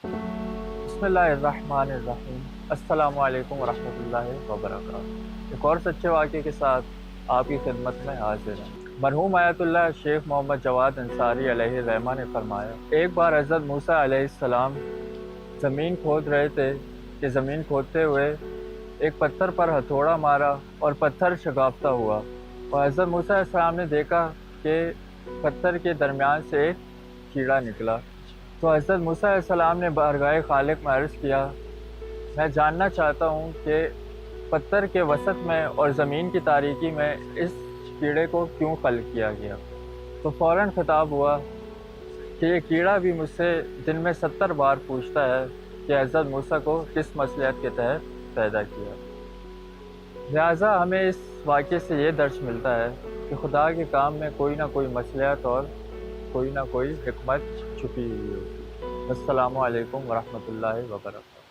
बिस्मिल्लाहिर्रहमानिर्रहीम। अस्सलामु अलैकुम वरहमतुल्लाहि वबरकातुहू। एक और सच्चे वाक़े के साथ आपकी खिदमत में हाजिर है। मरहूम आयतुल्लाह शेख मोहम्मद जवाद अंसारी अलैहि रहमा ने फरमाया, एक बार हज़रत मूसा अलैहिस्सलाम ज़मीन खोद रहे थे कि ज़मीन खोदते हुए एक पत्थर पर हथौड़ा मारा और पत्थर शगाफ्ता हुआ, और हज़रत मूसा अलैहिस्सलाम ने देखा कि पत्थर के दरमियान से एक कीड़ा निकला। तो हज़रत मूसा अलैहिस्सलाम ने बारगाह खालिक में अर्ज़ किया, मैं जानना चाहता हूँ कि पत्थर के वसत में और ज़मीन की तारीकी में इस कीड़े को क्यों खल्क़ किया गया। तो फ़ौरन खिताब हुआ कि ये कीड़ा भी मुझसे दिन में 70 बार पूछता है कि हज़रत मूसा को किस मसलहत के तहत पैदा किया। लिहाजा हमें इस वाक़े से ये दर्स मिलता है कि खुदा के काम में कोई ना कोई मसलहत और कोई ना कोई हिकमत छुपी हुई होती है। अस्सलामु अलैकुम वरहमतुल्लाहि वबरकातुहू।